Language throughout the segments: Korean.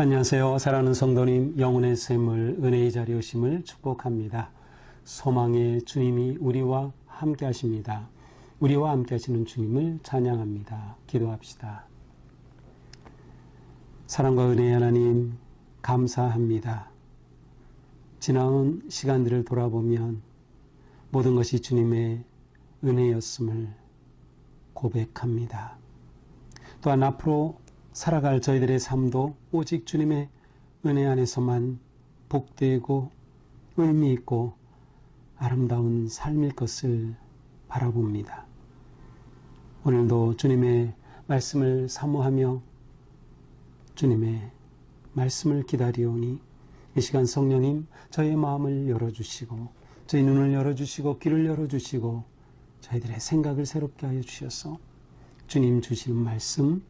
안녕하세요. 사랑하는 성도님, 영혼의 샘을 은혜의 자리에 오심을 축복합니다. 소망의 주님이 우리와 함께 하십니다. 우리와 함께 하시는 주님을 찬양합니다. 기도합시다. 사랑과 은혜의 하나님, 감사합니다. 지나온 시간들을 돌아보면 모든 것이 주님의 은혜였음을 고백합니다. 또한 앞으로 살아갈 저희들의 삶도 오직 주님의 은혜 안에서만 복되고 의미 있고 아름다운 삶일 것을 바라봅니다. 오늘도 주님의 말씀을 사모하며 주님의 말씀을 기다리오니 이 시간 성령님 저희의 마음을 열어주시고 저희 눈을 열어주시고 귀를 열어주시고 저희들의 생각을 새롭게 하여 주셔서 주님 주시는 말씀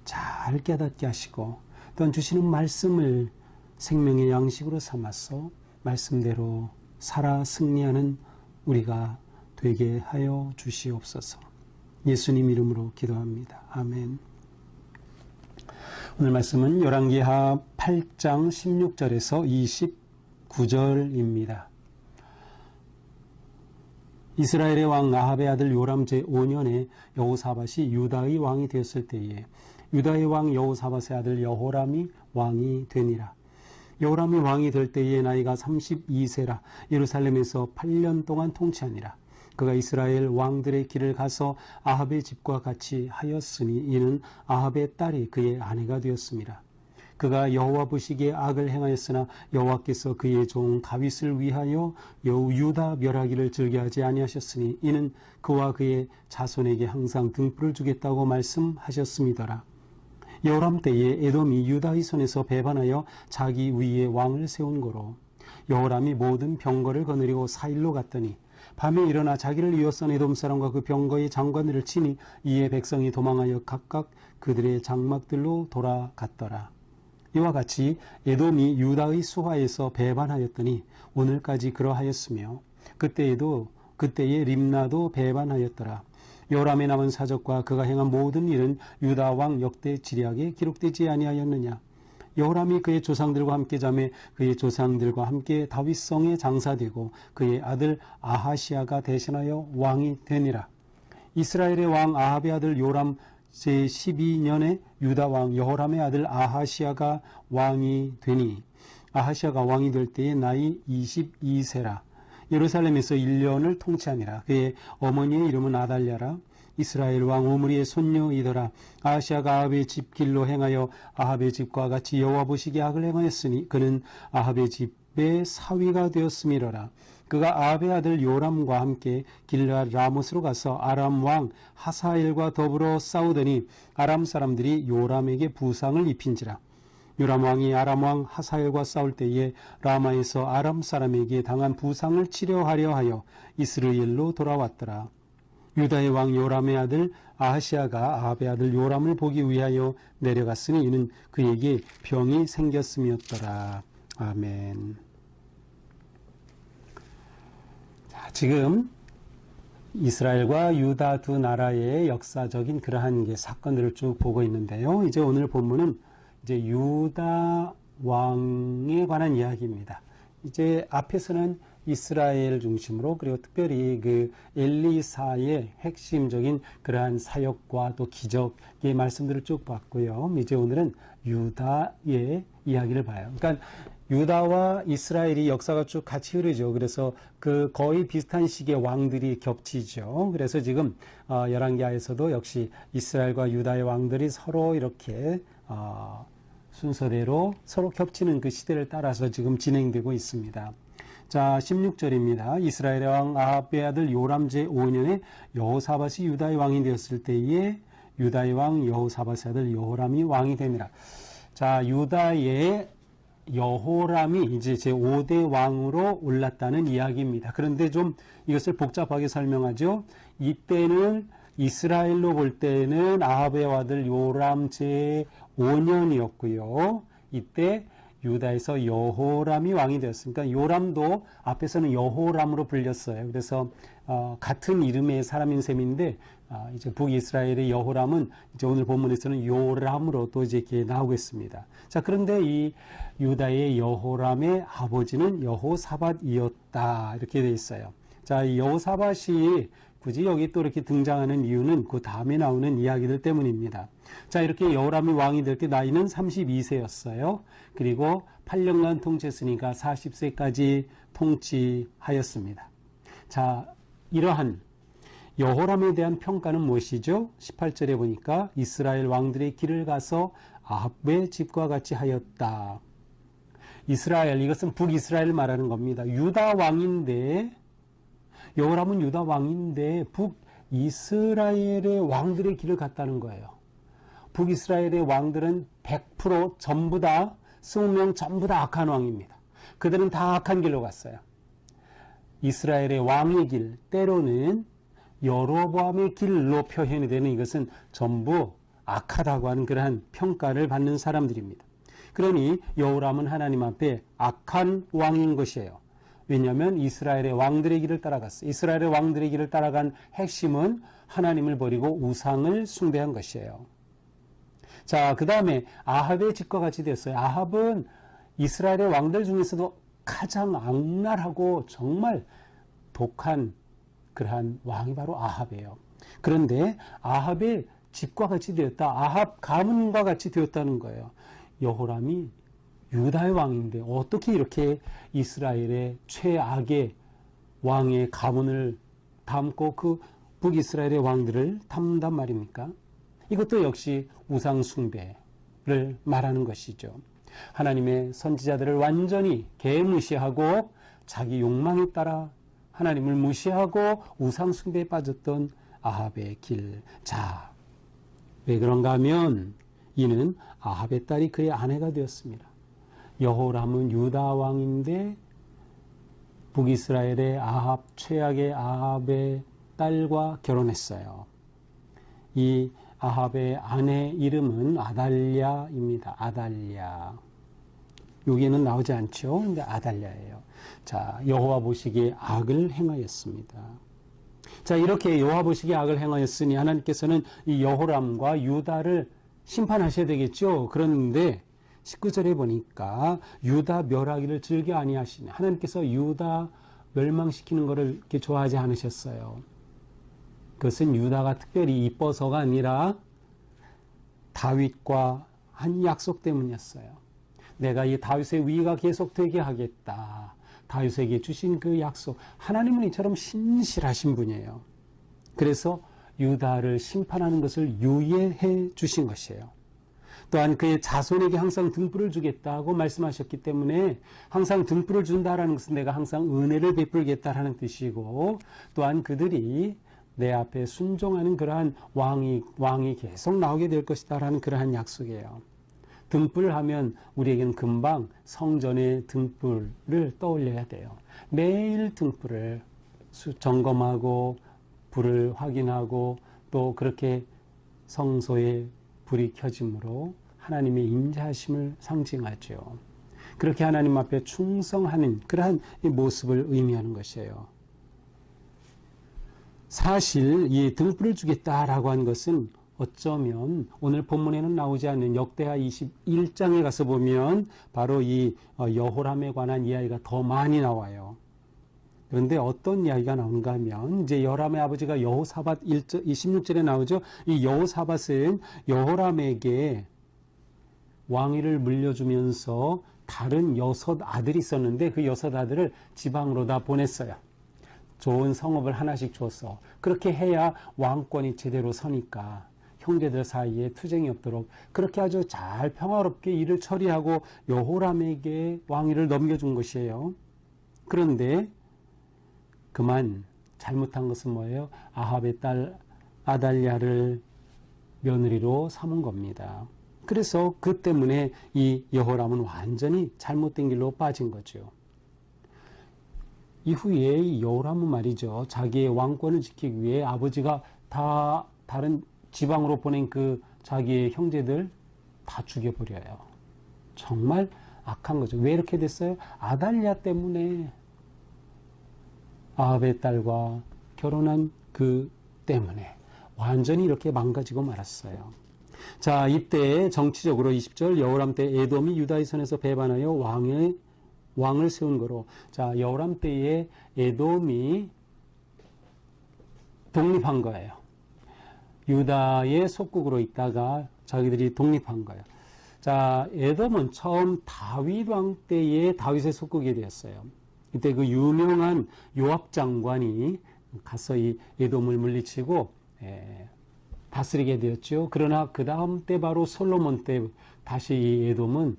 잘 깨닫게 하시고 또한 주시는 말씀을 생명의 양식으로 삼아서 말씀대로 살아 승리하는 우리가 되게 하여 주시옵소서. 예수님 이름으로 기도합니다. 아멘. 오늘 말씀은 열왕기하 8장 16절에서 29절입니다. 이스라엘의 왕 아합의 아들 요람 제5년에 여호사밧이 유다의 왕이 되었을 때에 유다의 왕 여호사밧의 아들 여호람이 왕이 되니라. 여호람이 왕이 될 때에 나이가 32세라 예루살렘에서 8년 동안 통치하니라. 그가 이스라엘 왕들의 길을 가서 아합의 집과 같이 하였으니 이는 아합의 딸이 그의 아내가 되었습니다. 그가 여호와 보시기에 악을 행하였으나 여호와께서 그의 종 다윗을 위하여 유다 멸하기를 즐겨하지 아니하셨으니 이는 그와 그의 자손에게 항상 등불을 주겠다고 말씀하셨음이더라. 여호람 때에 에돔이 유다의 손에서 배반하여 자기 위에 왕을 세운 거로 여호람이 모든 병거를 거느리고 사일로 갔더니 밤에 일어나 자기를 이어선 에돔 사람과 그 병거의 장관들을 치니 이에 백성이 도망하여 각각 그들의 장막들로 돌아갔더라. 이와 같이 에돔이 유다의 수하에서 배반하였더니 오늘까지 그러하였으며 그때에 림나도 배반하였더라. 요람의 남은 사적과 그가 행한 모든 일은 유다 왕 역대 지략에 기록되지 아니하였느냐. 여호람이 그의 조상들과 함께 자매 그의 조상들과 함께 다윗성에 장사되고 그의 아들 아하시아가 대신하여 왕이 되니라. 이스라엘의 왕 아합의 아들 요람 제12년에 유다 왕 여호람의 아들 아하시아가 왕이 되니 아하시아가 왕이 될 때에 나이 22세라. 예루살렘에서 1년을 통치하니라. 그의 어머니의 이름은 아달랴라. 이스라엘 왕 오므리의 손녀이더라. 아하시아가 아합의 집 길로 행하여 아합의 집과 같이 여호와 보시기에 악을 행하였으니 그는 아합의 집의 사위가 되었음이로라. 그가 아합의 아들 요람과 함께 길르앗 라못으로 가서 아람 왕 하사엘과 더불어 싸우더니 아람 사람들이 요람에게 부상을 입힌지라. 요람 왕이 아람 왕 하사엘과 싸울 때에 라마에서 아람 사람에게 당한 부상을 치료하려 하여 이스라엘로 돌아왔더라. 유다의 왕 요람의 아들 아하시아가 아합의 아들 요람을 보기 위하여 내려갔으니 이는 그에게 병이 생겼음이었더라. 아멘. 자, 지금 이스라엘과 유다 두 나라의 역사적인 그러한 사건들을 쭉 보고 있는데요. 이제 오늘 본문은 이제 유다 왕에 관한 이야기입니다. 이제 앞에서는 이스라엘 중심으로 그리고 특별히 그 엘리사의 핵심적인 그러한 사역과 또 기적의 말씀들을 쭉 봤고요. 이제 오늘은 유다의 이야기를 봐요. 그러니까 유다와 이스라엘이 역사가 쭉 같이 흐르죠. 그래서 그 거의 비슷한 시기의 왕들이 겹치죠. 그래서 지금 열왕기하에서도 역시 이스라엘과 유다의 왕들이 서로 이렇게 순서대로 서로 겹치는 그 시대를 따라서 지금 진행되고 있습니다. 자, 16절입니다. 이스라엘의 왕 아합의 아들 요람 제5년에 여호사밧이 유다의 왕이 되었을 때에 유다의 왕 여호사밧의 아들 여호람이 왕이 됩니다. 자, 유다의 여호람이 이제 제5대 왕으로 올랐다는 이야기입니다. 그런데 좀 이것을 복잡하게 설명하죠. 이때는 이스라엘로 볼 때는 아합의 아들 요람 제5년이었고요. 이때 유다에서 여호람이 왕이 되었으니까 요람도 앞에서는 여호람으로 불렸어요. 그래서 같은 이름의 사람인 셈인데 이제 북이스라엘의 여호람은 이제 오늘 본문에서는 요람으로 또 이제 이렇게 나오겠습니다. 자, 그런데 이 유다의 여호람의 아버지는 여호사밧이었다 이렇게 돼 있어요. 자, 이 여호사밧이 굳이 여기 또 이렇게 등장하는 이유는 그 다음에 나오는 이야기들 때문입니다. 자, 이렇게 여호람이 왕이 될 때 나이는 32세였어요. 그리고 8년간 통치했으니까 40세까지 통치하였습니다. 자, 이러한 여호람에 대한 평가는 무엇이죠? 18절에 보니까 이스라엘 왕들의 길을 가서 아합의 집과 같이 하였다. 이스라엘, 이것은 북이스라엘 말하는 겁니다. 유다 왕인데, 여호람은 유다 왕인데 북이스라엘의 왕들의 길을 갔다는 거예요. 북이스라엘의 왕들은 100% 전부 다 20명 전부 다 악한 왕입니다. 그들은 다 악한 길로 갔어요. 이스라엘의 왕의 길, 때로는 여로보암의 길로 표현이 되는 이것은 전부 악하다고 하는 그러한 평가를 받는 사람들입니다. 그러니 여호람은 하나님 앞에 악한 왕인 것이에요. 왜냐하면 이스라엘의 왕들의 길을 따라갔어요. 이스라엘의 왕들의 길을 따라간 핵심은 하나님을 버리고 우상을 숭배한 것이에요. 자, 그 다음에 아합의 집과 같이 됐어요. 아합은 이스라엘의 왕들 중에서도 가장 악랄하고 정말 독한 그러한 왕이 바로 아합이에요. 그런데 아합의 집과 같이 되었다. 아합 가문과 같이 되었다는 거예요. 여호람이 유다의 왕인데 어떻게 이렇게 이스라엘의 최악의 왕의 가문을 담고 그 북이스라엘의 왕들을 담단 말입니까? 이것도 역시 우상 숭배를 말하는 것이죠. 하나님의 선지자들을 완전히 개무시하고 자기 욕망에 따라 하나님을 무시하고 우상 숭배에 빠졌던 아합의 길. 자, 왜 그런가 하면 이는 아합의 딸이 그의 아내가 되었습니다. 여호람은 유다 왕인데 북이스라엘의 아합, 최악의 아합의 딸과 결혼했어요. 이 아합의 아내 이름은 아달랴입니다. 아달랴. 여기에는 나오지 않죠. 근데 아달랴예요. 자, 여호와 보시기에 악을 행하였습니다. 자, 이렇게 여호와 보시기에 악을 행하였으니 하나님께서는 이 여호람과 유다를 심판하셔야 되겠죠. 그런데 19절에 보니까 유다 멸하기를 즐겨 아니하시네. 하나님께서 유다 멸망시키는 것을 이렇게 좋아하지 않으셨어요. 그것은 유다가 특별히 이뻐서가 아니라 다윗과 한 약속 때문이었어요. 내가 이 다윗의 위가 계속되게 하겠다. 다윗에게 주신 그 약속. 하나님은 이처럼 신실하신 분이에요. 그래서 유다를 심판하는 것을 유예해 주신 것이에요. 또한 그의 자손에게 항상 등불을 주겠다고 말씀하셨기 때문에 항상 등불을 준다라는 것은 내가 항상 은혜를 베풀겠다라는 뜻이고, 또한 그들이 내 앞에 순종하는 그러한 왕이 계속 나오게 될 것이다라는 그러한 약속이에요. 등불 하면 우리에게는 금방 성전의 등불을 떠올려야 돼요. 매일 등불을 점검하고 불을 확인하고 또 그렇게 성소에 불이 켜짐으로 하나님의 임재하심을 상징하죠. 그렇게 하나님 앞에 충성하는 그러한 모습을 의미하는 것이에요. 사실 이 등불을 주겠다라고 한 것은 어쩌면 오늘 본문에는 나오지 않는 역대하 21장에 가서 보면 바로 이 여호람에 관한 이야기가 더 많이 나와요. 그런데 어떤 이야기가 나오는가 하면 이제 여호람의 아버지가 여호사밧 26절에 나오죠. 이 여호사밧은 여호람에게 왕위를 물려주면서 다른 6 아들이 있었는데 그 6 아들을 지방으로 다 보냈어요. 좋은 성읍을 하나씩 줬어. 그렇게 해야 왕권이 제대로 서니까 형제들 사이에 투쟁이 없도록 그렇게 아주 잘 평화롭게 일을 처리하고 여호람에게 왕위를 넘겨준 것이에요. 그런데 그만 잘못한 것은 뭐예요? 아합의 딸 아달랴를 며느리로 삼은 겁니다. 그래서 그 때문에 이 여호람은 완전히 잘못된 길로 빠진 거죠. 이후에 여호람은 말이죠. 자기의 왕권을 지키기 위해 아버지가 다 다른 지방으로 보낸 그 자기의 형제들 다 죽여버려요. 정말 악한 거죠. 왜 이렇게 됐어요? 아달랴 때문에, 아합의 딸과 결혼한 그 때문에 완전히 이렇게 망가지고 말았어요. 자, 이때 정치적으로 20절 여호람 때 에돔이 유다의 손에서 배반하여 왕을 세운 거로. 자, 여호람 때에 에돔이 독립한 거예요. 유다의 속국으로 있다가 자기들이 독립한 거예요. 자, 에돔은 처음 다윗 왕 때에 다윗의 속국이 되었어요. 이때 그 유명한 요압 장관이 가서 이 에돔을 물리치고 다스리게 되었죠. 그러나 그 다음 때 바로 솔로몬 때 다시 이 에돔은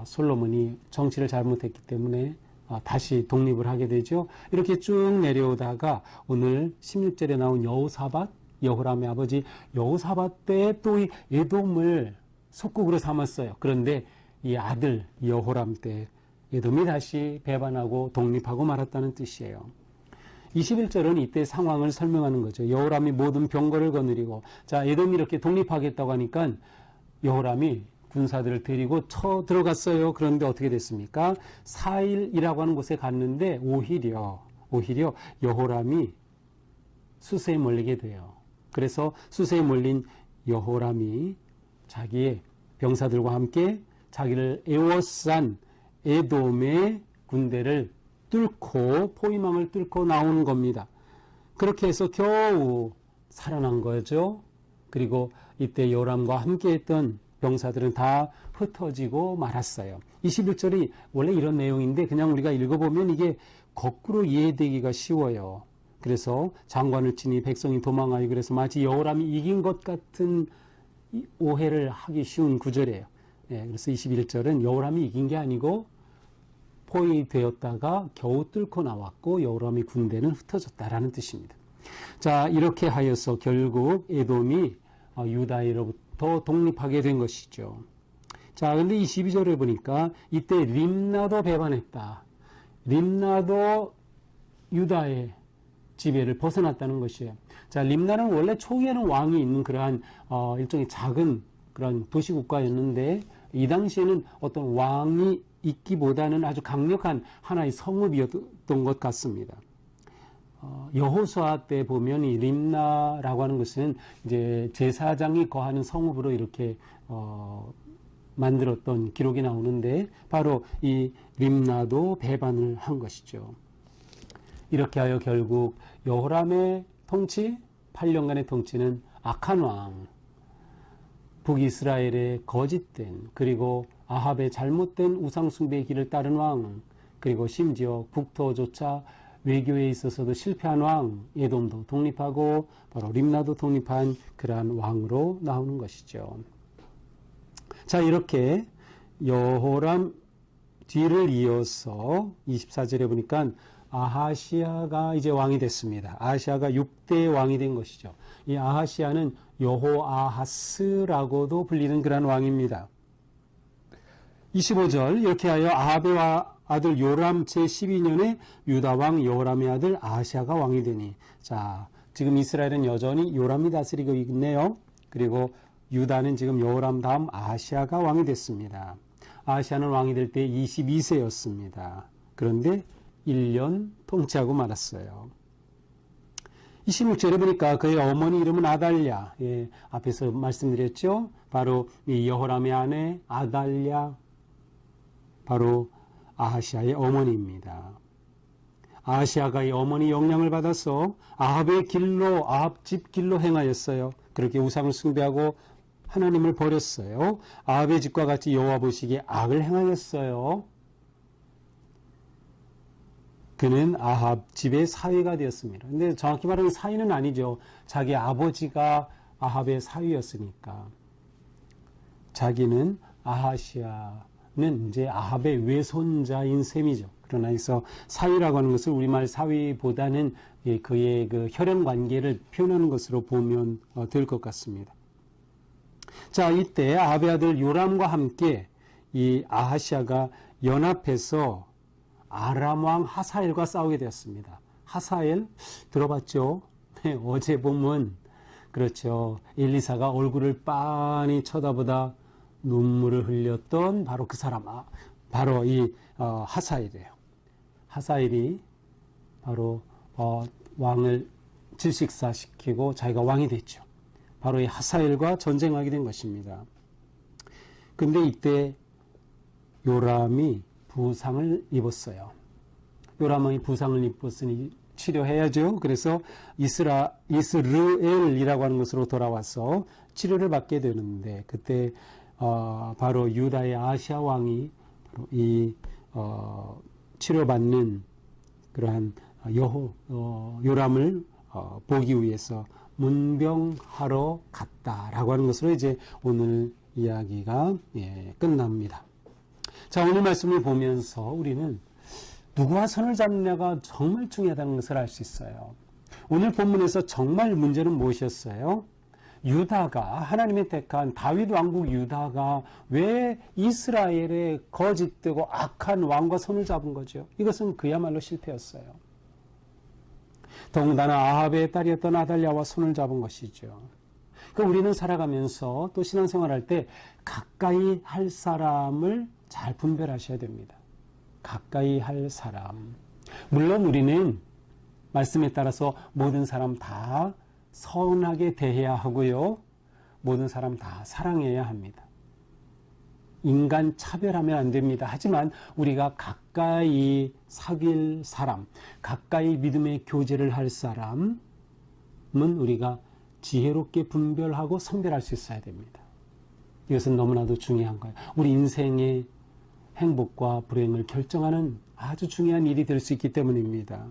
솔로몬이 정치를 잘못했기 때문에 다시 독립을 하게 되죠. 이렇게 쭉 내려오다가 오늘 16절에 나온 여호사밧, 여호람의 아버지 여호사밧 때 또 이 에돔을 속국으로 삼았어요. 그런데 이 아들 여호람 때 에돔이 다시 배반하고 독립하고 말았다는 뜻이에요. 21절은 이때 상황을 설명하는 거죠. 여호람이 모든 병거를 거느리고, 자, 에돔이 이렇게 독립하겠다고 하니까 여호람이 군사들을 데리고 쳐 들어갔어요. 그런데 어떻게 됐습니까? 사일이라고 하는 곳에 갔는데 오히려 여호람이 수세에 몰리게 돼요. 그래서 수세에 몰린 여호람이 자기의 병사들과 함께 자기를 에워싼 에돔의 군대를 뚫고 포위망을 뚫고 나오는 겁니다. 그렇게 해서 겨우 살아난 거죠. 그리고 이때 여호람과 함께했던 병사들은 다 흩어지고 말았어요. 21절이 원래 이런 내용인데 그냥 우리가 읽어보면 이게 거꾸로 이해되기가 쉬워요. 그래서 장관을 치니 백성이 도망하여 그래서 마치 여호람이 이긴 것 같은 오해를 하기 쉬운 구절이에요. 그래서 21절은 여호람이 이긴 게 아니고 포위되었다가 겨우 뚫고 나왔고 여호람의 군대는 흩어졌다라는 뜻입니다. 자, 이렇게 하여서 결국 에돔이 유다로부터 독립하게 된 것이죠. 자, 근데 22절에 보니까 이때 림나도 배반했다. 림나도 유다의 지배를 벗어났다는 것이에요. 자, 림나는 원래 초기에는 왕이 있는 그러한 일종의 작은 그런 도시국가였는데 이 당시에는 어떤 왕이 있기보다는 아주 강력한 하나의 성읍이었던 것 같습니다. 여호수아 때 보면 이 림나라고 하는 것은 이제 제사장이 거하는 성읍으로 이렇게 만들었던 기록이 나오는데 바로 이 림나도 배반을 한 것이죠. 이렇게 하여 결국 여호람의 통치, 8년간의 통치는 악한 왕, 북이스라엘의 거짓된 그리고 아합의 잘못된 우상숭배의 길을 따른 왕, 그리고 심지어 북토조차 외교에 있어서도 실패한 왕, 에돔도 독립하고 바로 림나도 독립한 그러한 왕으로 나오는 것이죠. 자, 이렇게 여호람 뒤를 이어서 24절에 보니까 아하시아가 이제 왕이 됐습니다. 아하시아가 6대 왕이 된 것이죠. 이 아하시아는 여호아하스라고도 불리는 그런 왕입니다. 25절 이렇게 하여 아합의 아들 요람 제12년에 유다 왕 여호람의 아들 아하시아가 왕이 되니. 자, 지금 이스라엘은 여전히 요람이 다스리고 있네요. 그리고 유다는 지금 여호람 다음 아하시아가 왕이 됐습니다. 아하시아는 왕이 될 때 22세였습니다. 그런데 1년 통치하고 말았어요. 26절에 보니까 그의 어머니 이름은 아달랴. 앞에서 말씀드렸죠. 바로 이 여호람의 아내 아달랴, 바로 아하시아의 어머니입니다. 아하시아가 이 어머니 영향을 받아서 아합의 길로, 아합 집 길로 행하였어요. 그렇게 우상을 숭배하고 하나님을 버렸어요. 아합의 집과 같이 여호와 보시기에 악을 행하였어요. 그는 아합 집의 사위가 되었습니다. 근데 정확히 말하면 사위는 아니죠. 자기 아버지가 아합의 사위였으니까. 자기는 아하시아는 이제 아합의 외손자인 셈이죠. 그러나 여기서 사위라고 하는 것을 우리말 사위보다는 그의 그 혈연 관계를 표현하는 것으로 보면 될 것 같습니다. 자, 이때 아합의 아들 요람과 함께 이 아하시아가 연합해서 아람 왕 하사엘과 싸우게 되었습니다. 하사엘 들어봤죠? 어제 보면 그렇죠. 엘리사가 얼굴을 빤히 쳐다보다 눈물을 흘렸던 바로 그 사람, 바로 이 하사엘이에요. 하사엘이 바로 왕을 질식사시키고 자기가 왕이 됐죠. 바로 이 하사엘과 전쟁하게 된 것입니다. 근데 이때 요람이 부상을 입었어요. 요람이 부상을 입었으니 치료해야죠. 그래서 이스르엘이라고 하는 곳으로 돌아와서 치료를 받게 되는데, 그때 바로 유다의 아시아 왕이 이 치료받는 그러한 요람을 보기 위해서 문병하러 갔다라고 하는 것으로 이제 오늘 이야기가 끝납니다. 자, 오늘 말씀을 보면서 우리는 누구와 손을 잡느냐가 정말 중요하다는 것을 알 수 있어요. 오늘 본문에서 정말 문제는 무엇이었어요? 유다가, 하나님의 택한 다윗 왕국 유다가 왜 이스라엘의 거짓되고 악한 왕과 손을 잡은 거죠? 이것은 그야말로 실패였어요. 더군다나 아합의 딸이었던 아달랴와 손을 잡은 것이죠. 그러니까 우리는 살아가면서 또 신앙생활할 때 가까이 할 사람을 잘 분별하셔야 됩니다. 가까이 할 사람. 물론 우리는 말씀에 따라서 모든 사람 다 선하게 대해야 하고요. 모든 사람 다 사랑해야 합니다. 인간 차별하면 안 됩니다. 하지만 우리가 가까이 사귈 사람, 가까이 믿음의 교제를 할 사람은 우리가 지혜롭게 분별하고 선별할 수 있어야 됩니다. 이것은 너무나도 중요한 거예요. 우리 인생의 행복과 불행을 결정하는 아주 중요한 일이 될 수 있기 때문입니다.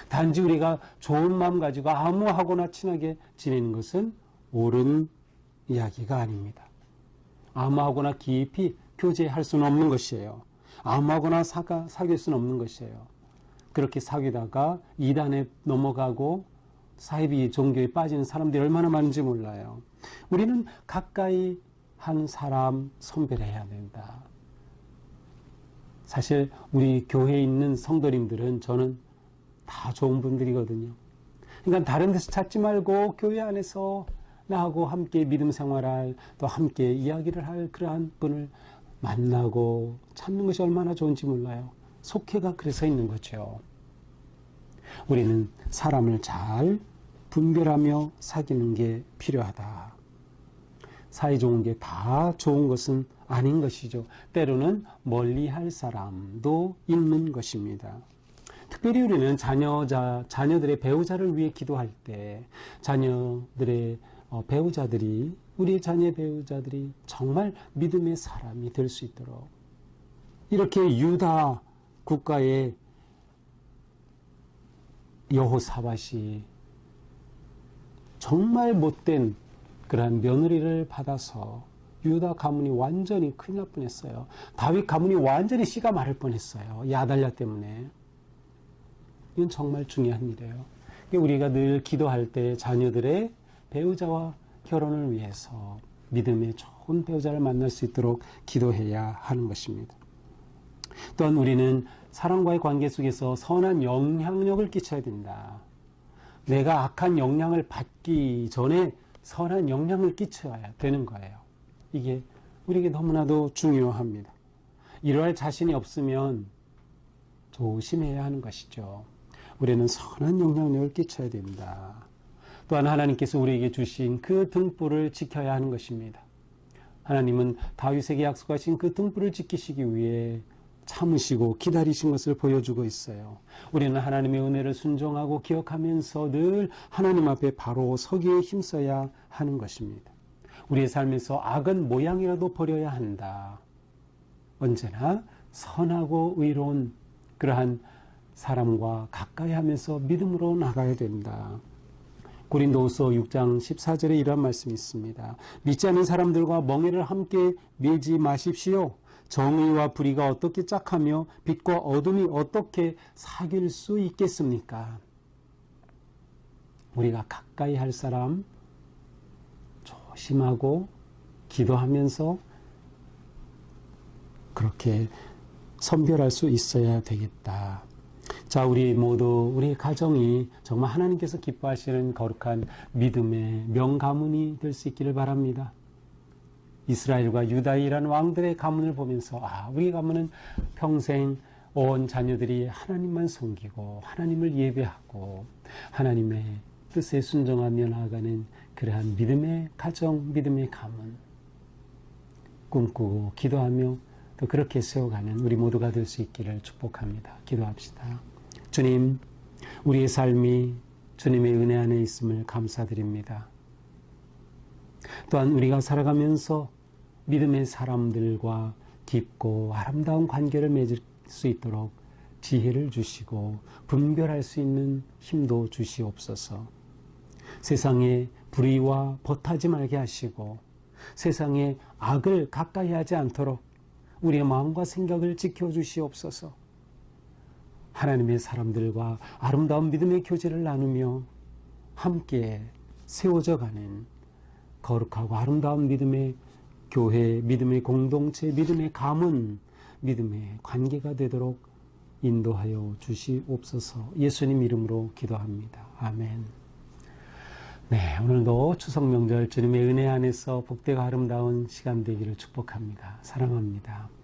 단지 우리가 좋은 마음 가지고 아무하고나 친하게 지내는 것은 옳은 이야기가 아닙니다. 아무하고나 깊이 교제할 수는 없는 것이에요. 아무하고나 사귈 수는 없는 것이에요. 그렇게 사귀다가 이단에 넘어가고 사이비 종교에 빠지는 사람들이 얼마나 많은지 몰라요. 우리는 가까이 한 사람 선별해야 된다. 사실 우리 교회에 있는 성도님들은 저는 다 좋은 분들이거든요. 그러니까 다른 데서 찾지 말고 교회 안에서 나하고 함께 믿음 생활할, 또 함께 이야기를 할 그러한 분을 만나고 찾는 것이 얼마나 좋은지 몰라요. 속회가 그래서 있는 거죠. 우리는 사람을 잘 분별하며 사귀는 게 필요하다. 사이 좋은 게 다 좋은 것은 아닌 것이죠. 때로는 멀리할 사람도 있는 것입니다. 특별히 우리는 자녀들의 배우자를 위해 기도할 때 자녀들의 배우자들이, 우리 자녀의 배우자들이 정말 믿음의 사람이 될 수 있도록, 이렇게 유다 국가의 여호사밧이 정말 못된 그러한 며느리를 받아서 유다 가문이 완전히 큰일 날 뻔했어요. 다윗 가문이 완전히 씨가 마를 뻔했어요. 이 아달랴 때문에. 이건 정말 중요한 일이에요. 우리가 늘 기도할 때 자녀들의 배우자와 결혼을 위해서 믿음의 좋은 배우자를 만날 수 있도록 기도해야 하는 것입니다. 또한 우리는 사람과의 관계 속에서 선한 영향력을 끼쳐야 된다. 내가 악한 영향을 받기 전에 선한 영향을 끼쳐야 되는 거예요. 이게 우리에게 너무나도 중요합니다. 이러할 자신이 없으면 조심해야 하는 것이죠. 우리는 선한 영향력을 끼쳐야 된다. 또한 하나님께서 우리에게 주신 그 등불을 지켜야 하는 것입니다. 하나님은 다윗에게 약속하신 그 등불을 지키시기 위해 참으시고 기다리신 것을 보여주고 있어요. 우리는 하나님의 은혜를 순종하고 기억하면서 늘 하나님 앞에 바로 서기에 힘써야 하는 것입니다. 우리의 삶에서 악은 모양이라도 버려야 한다. 언제나 선하고 의로운 그러한 사람과 가까이 하면서 믿음으로 나가야 된다. 고린도후서 6장 14절에 이런 말씀이 있습니다. 믿지 않는 사람들과 멍에를 함께 매지 마십시오. 정의와 불의가 어떻게 짝하며 빛과 어둠이 어떻게 사귈 수 있겠습니까? 우리가 가까이 할 사람 조심하고 기도하면서 그렇게 선별할 수 있어야 되겠다. 자, 우리 모두 우리 가정이 정말 하나님께서 기뻐하시는 거룩한 믿음의 명가문이 될 수 있기를 바랍니다. 이스라엘과 유다이라는 왕들의 가문을 보면서 우리 가문은 평생 온 자녀들이 하나님만 섬기고 하나님을 예배하고 하나님의 뜻에 순종하며 나아가는 그러한 믿음의 가정, 믿음의 가문 꿈꾸고 기도하며 또 그렇게 세워가는 우리 모두가 될 수 있기를 축복합니다. 기도합시다. 주님, 우리의 삶이 주님의 은혜 안에 있음을 감사드립니다. 또한 우리가 살아가면서 믿음의 사람들과 깊고 아름다운 관계를 맺을 수 있도록 지혜를 주시고 분별할 수 있는 힘도 주시옵소서. 세상에 불의와 벗하지 말게 하시고 세상에 악을 가까이 하지 않도록 우리의 마음과 생각을 지켜주시옵소서. 하나님의 사람들과 아름다운 믿음의 교제를 나누며 함께 세워져 가는 거룩하고 아름다운 믿음의 교회, 믿음의 공동체, 믿음의 가문, 믿음의 관계가 되도록 인도하여 주시옵소서. 예수님 이름으로 기도합니다. 아멘. 네, 오늘도 추석 명절 주님의 은혜 안에서 복되고 아름다운 시간 되기를 축복합니다. 사랑합니다.